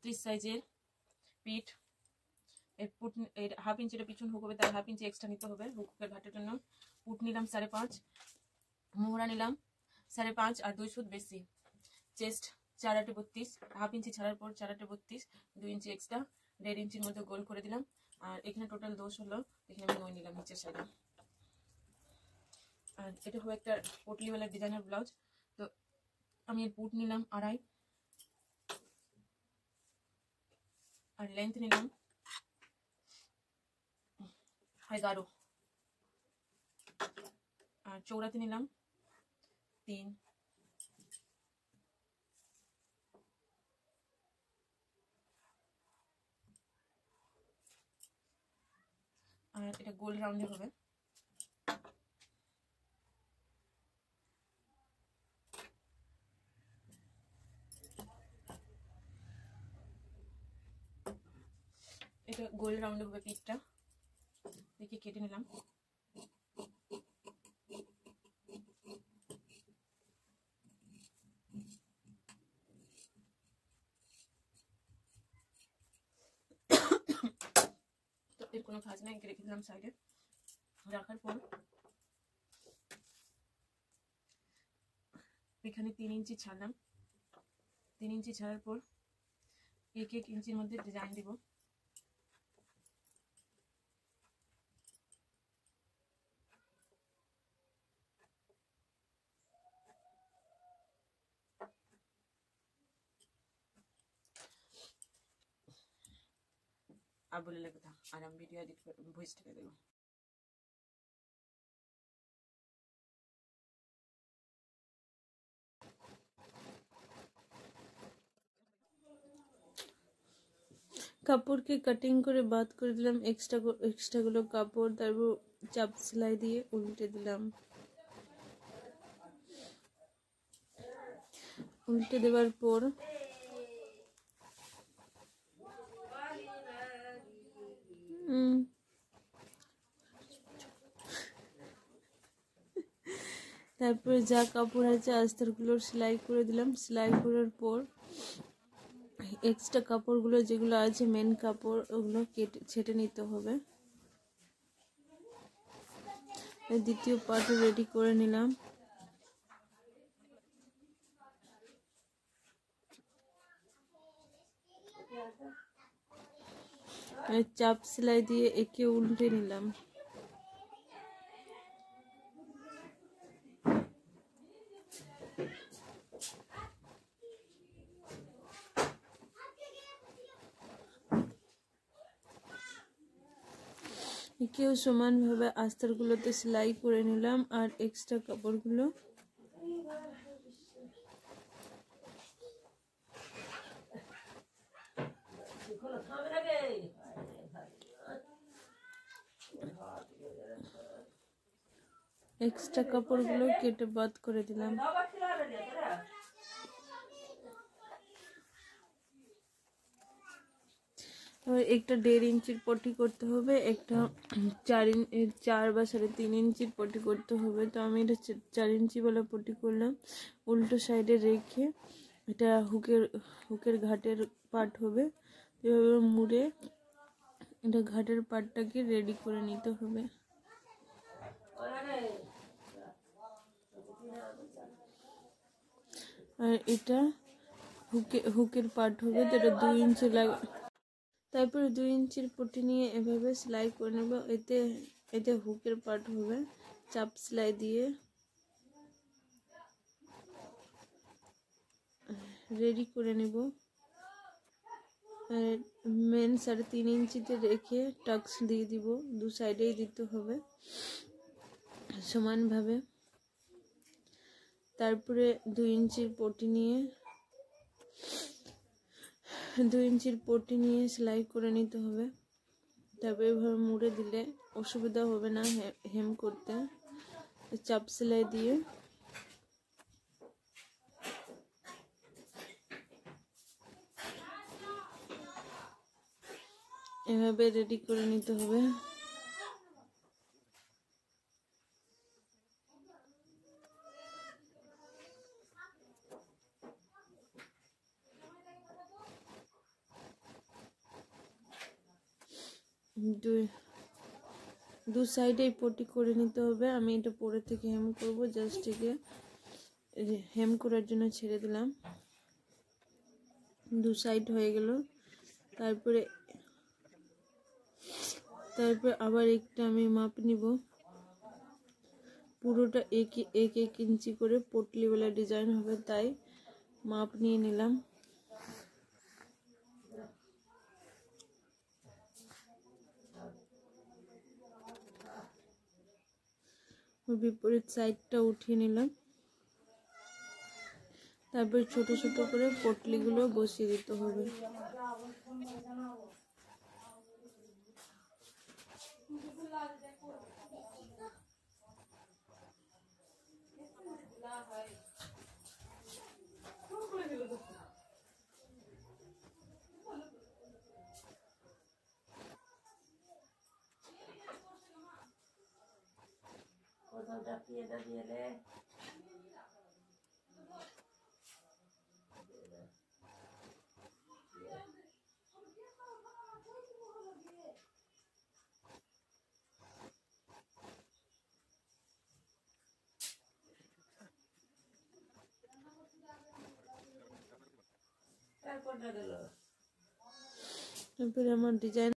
32 সাইজের পিঠ। এর হাফ ইঞ্চিটা পিছন হুক হবে, তার হাফ ইঞ্চি এক্সট্রা নিতে হবে হুকের ঘাটের জন্য। পুট নিলাম 5.5, মোহরা নিলাম 5.5 আর 2 সুত বেশি। চেস্ট 4 8 32, হাফ ইঞ্চি ছাড়ার পর 4 8 32, 2 ইঞ্চি এক্সট্রা, 1.5 ইঞ্চির মধ্যে গোল করে দিলাম। আর এখানে টোটাল দোষ হলো, এখানে আমি 9 নিলাম নিচের সাইডে। আর এটা হবে একটা পটলিওয়ালা ডিজাইনার ব্লাউজ। তো আমি পুট নিলাম 2.5 আর লেন্থ নিলাম 11 আর চৌড়াতে নিলাম 3। আর এটা গোল রাউন্ডে হবে। এটা গোল রাউন্ডে হবে পিঠটা। দেখি কেটে নিলাম। তো এর কোনো ভাঁজ নাই, রেখে দিলাম সাইডে। রাখার পর এখানে 3 ইঞ্চি ছাড়লাম। 3 ইঞ্চি ছাড়ার পর 1 ইঞ্চির মধ্যে ডিজাইন দিব। আর বলে লাগবে না, আর আমি ভিডিও এডিট করে ভয়েস টেকে দেবো। কাপড়কে কাটিং করে বাদ করে দিলাম এক্সট্রাগুলো কাপড়। তারপর চাপ সেলাই দিয়ে উল্টে দিলাম। উল্টে দেওয়ার পর তারপরে যা কাপড় আছে আস্তরগুলোর সেলাই করে দিলাম। সেলাই করার পর এক্সট্রা কাপড়গুলো যেগুলো আছে মেন কাপড়, ওগুলো কেটে ছেটে নিতে হবে। দ্বিতীয় পার্ট রেডি করে নিলাম। চাপ সেলাই দিয়ে একে উল্টে নিলাম। একেও সমানভাবে আস্তরগুলোতে সেলাই করে নিলাম। আর এক্সট্রা কাপড়গুলো কেটে বাদ করে দিলাম। একটা 1.5 ইঞ্চির পটি করতে হবে, একটা 4 বা 3.5 ইঞ্চির পটি করতে হবে। তো আমি এটা 4 ইঞ্চি বলে পটি করলাম। উল্টো সাইডে রেখে এটা হুকের ঘাটের পার্ট হবে। এভাবে মুড়ে এটা ঘাটের পার্টটাকে রেডি করে নিতে হবে। আর এটা হুকের পার্ট হবে, তো এটা 2 ইঞ্চি লাগে। তারপরে 2 ইঞ্চির পটি নিয়ে এভাবে সেলাই করে নেব। এতে হুকের পার্ট হবে। চাপ সেলাই দিয়ে রেডি করে নেব। মেন 3.5 ইঞ্চিতে রেখে টাক্স দিয়ে দিব। 2 সাইডেই দিতে হবে সমানভাবে। তারপরে 2 ইঞ্চির পটি নিয়ে সেলাই করে নিতে হবে। তারপরে এভাবে মুড়ে দিলে অসুবিধা হবে না হেম করতে। চাপ সেলাই দিয়ে এভাবে রেডি করে নিতে হবে। দু সাইডেই পটি করে নিতে হবে। আমি এটা পরে থেকে হেম করব, জাস্ট একে হেম করার জন্য ছেড়ে দিলাম। দু সাইড হয়ে গেল। তারপরে আবার একটা আমি মাপ নিব। পুরোটা এক ইঞ্চি করে পটলিওয়ালা ডিজাইন হবে, তাই মাপ নিয়ে নিলাম। বিপরীত সাইডটা উঠিয়ে নিলাম। তারপর ছোট ছোট করে পটলিগুলো বসিয়ে দিতে হবে। তারপরে আমার ডিজাইন